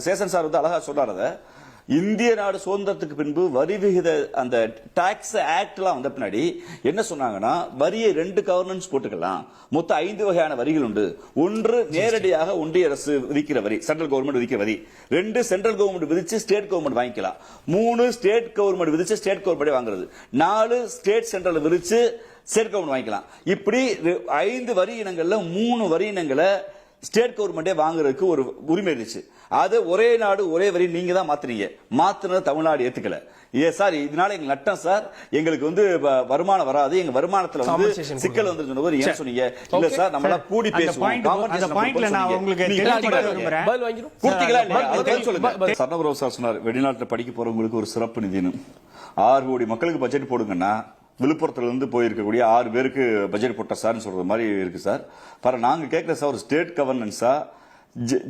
சேசன் sir வந்து அழகா சொல்றாரு. இந்திய நாடு சுதந்திரத்துக்கு பின்பு வரி விகித அந்த டாக்ஸ் ஆக்ட்லாம் வந்த பின்னாடி என்ன சொன்னாங்கன்னா, வரியை 2 கவர்னன்ஸ் போட்டுக்கலாம். மொத்தம் 5 வகையான வரிகள் உண்டு. ஒன்று நேரடியாக ஒன்றிய அரசு விதிக்கிற வரி, சென்ட்ரல் கவர்மெண்ட் விதிக்கிற வரி. 2 சென்ட்ரல் கவர்மெண்ட் விதிச்சு ஸ்டேட் கவர்மெண்ட் வாங்கிக்கலாம். 3 ஸ்டேட் கவர்மெண்ட் விதிச்சு ஸ்டேட் கவர்மெண்ட் வாங்குறது. 4 ஸ்டேட் சென்ட்ரல் விதிச்சு ஸ்டேட் கவர்மெண்ட் வாங்கிக்கலாம். இப்படி 5 வரி இனங்கள்ல 3 வரி இனங்களை ஸ்டேட் கவர்மெண்டே வாங்குறதுக்கு ஒரு உரிமை இருந்துச்சு. அது ஒரே நாடு ஒரே வரி நீங்க தான் மாத்துறீங்க. மாத்துனது தமிழ்நாடு ஏத்துக்கல. சார் இதனால எங்க நட்டம் சார், எங்களுக்கு வந்து வருமானம் வராது, எங்க வருமானத்துல வந்து சிக்கல் வந்து சொன்னது ஏன் சொன்னீங்க? இல்ல சார் நம்மள கூடி பேசுவோம். சரணபுரம் சார் சொன்னார், வெளிநாட்டுல படிக்க போறவங்களுக்கு ஒரு சிறப்பு நிதினு 6 கோடி மக்களுக்கு பட்ஜெட் போடுங்கன்னா விழுப்புரத்துல இருந்து போயிருக்கக்கூடிய 6 பேருக்கு பட்ஜெட் போட்ட சார்னு சொல்ற மாதிரி இருக்கு சார். பாரு நாங்க கேட்கிற சார் ஒரு ஸ்டேட் கவர்னன்ஸா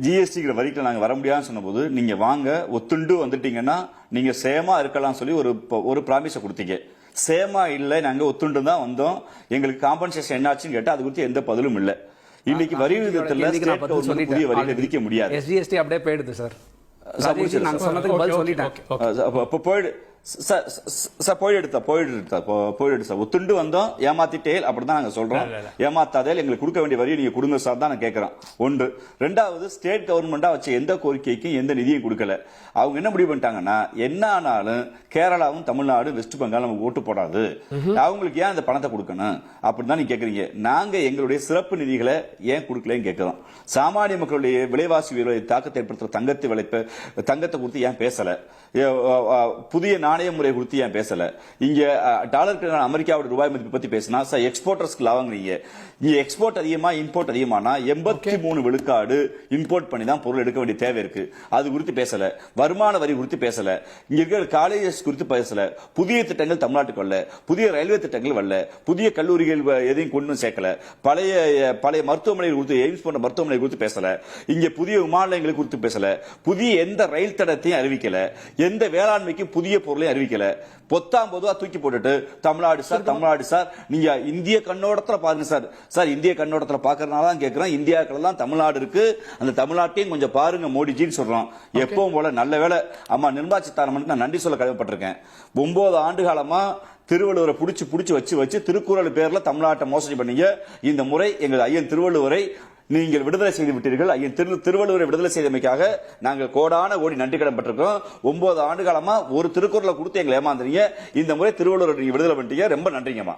ஜிஎஸ்டிங்கிற வரிக்கு நாங்க வர முடியாதுன்னு சொன்னபோது நீங்க வாங்க ஒத்துண்டு வந்துட்டீங்கன்னா நீங்க சேமா இருக்கலாம் சொல்லி ஒரு ப்ராமிஸை கொடுத்தீங்க. சேமா இல்ல, நாங்க ஒத்துண்டு தான் வந்தோம், எங்களுக்கு காம்பன்சேஷன் என்னாச்சுன்னு கேட்டா அது குறித்து எந்த பதிலும் இல்ல. இன்னைக்கு வரி விகிதத்துல புதிய வரிகளை விதிக்க முடியாது. எஸ்ஜிஎஸ்டி அப்படியே போயிடுது சார். நாங்க சொன்னதுக்கு பதில் சொல்லிட்டாங்க. போயிடு சார், போயிடு சார், ஒத்துண்டு வந்தோம், ஏமாத்திட்டேல் அப்படிதான் நாங்க சொல்றோம். ஏமாத்தாதேல், எங்களுக்கு கொடுக்க வேண்டிய வரியை நீங்க கொடுங்க சார் தான் நான் கேட்கிறோம். ஒன்று. ரெண்டாவது, ஸ்டேட் கவர்மெண்டா வச்ச எந்த கோரிக்கைக்கும் எந்த நிதியும் கொடுக்கல. அவங்க என்ன முடிவு பண்ணிட்டாங்கன்னா, என்ன ஆனாலும் கேரளாவும் தமிழ்நாடு வெஸ்ட் பெங்கால் நமக்கு ஓட்டு போடாது, அவங்களுக்கு ஏன் அந்த பணத்தை கொடுக்கணும் அப்படிதான் நீங்க கேக்குறீங்க. நாங்க எங்களுடைய சிறப்பு நிதிகளை ஏன் கொடுக்கலன்னு கேட்கிறோம். சாமானிய மக்களுடைய விலைவாசி உயர்வை தாக்கத்தை ஏற்படுத்துற தங்கத்தை குறித்து ஏன் பேசல? புதிய நாணய முறை குறித்து ஏன் பேசல? இங்க டாலருக்கு அமெரிக்காவோட ரூபாய் மதிப்பு பத்தி பேசினா சார் எக்ஸ்போர்ட்டர்ஸ்க்கு லாபங்கிறீங்க. இங்க எக்ஸ்போர்ட் அதிகமா இம்போர்ட் அதிகமானா 83 விழுக்காடு இம்போர்ட் பண்ணி தான் பொருள் எடுக்க வேண்டிய தேவை இருக்கு. அது குறித்து பேசல. வருமான வரி குறித்து பேசல. இங்க இருக்கிற காலேஜஸ் குறித்து பேசல. புதிய திட்டங்கள் தமிழ்நாட்டுக்கு வரல. புதிய ரயில்வே திட்டங்கள் வரல. புதிய கல்லூரிகள் எதையும் கொண்டு சேர்க்கல. பழைய மருத்துவமனை குறித்து, எய்ம்ஸ் போன்ற மருத்துவமனை குறித்து பேசல. இங்க புதிய விமான நிலையங்களை குறித்து பேசல. புதிய எந்த ரயில் தடத்தையும் அறிவிக்கல. எந்த வேளாண்மைக்கு புதிய பொருளை அறிவிக்கல. பொத்தாம் பொதுவா தூக்கி போட்டுட்டு தமிழ்நாடு சார் நீங்க இந்திய கண்ணோட்டத்துல பாருங்க சார். சார் இந்திய கண்ணோட்டத்துல பாக்குறதுனால தான் கேட்கிறோம். இந்தியாக்கெல்லாம் தமிழ்நாடு இருக்கு, அந்த தமிழ்நாட்டையும் கொஞ்சம் பாருங்க மோடிஜின்னு சொல்றோம். எப்பவும் போல நல்ல வேலை அம்மா நிர்மலா சீதாராமனுக்கு நான் நன்றி சொல்ல கடமைப்பட்டிருக்கேன். 9 ஆண்டு காலமா திருவள்ளுவரை புடிச்சு வச்சு திருக்குறள் பேர்ல தமிழ்நாட்டை மோசடி பண்ணீங்க. இந்த முறை எங்கள் ஐயன் திருவள்ளுவரை நீங்கள் விடுதலை செய்து விட்டீர்கள். ஐயன் திருவள்ளுவரை விடுதலை செய்தமைக்காக நாங்கள் கோடான கோடி நன்றி கடன் பட்டிருக்கோம். 9 ஆண்டு காலமா ஒரு திருக்குறளை கொடுத்து எங்களை ஏமாந்தீங்க. இந்த முறை திருவள்ளுவரை நீங்க விடுதலை பண்ணிட்டீங்க. ரொம்ப நன்றிங்கம்மா.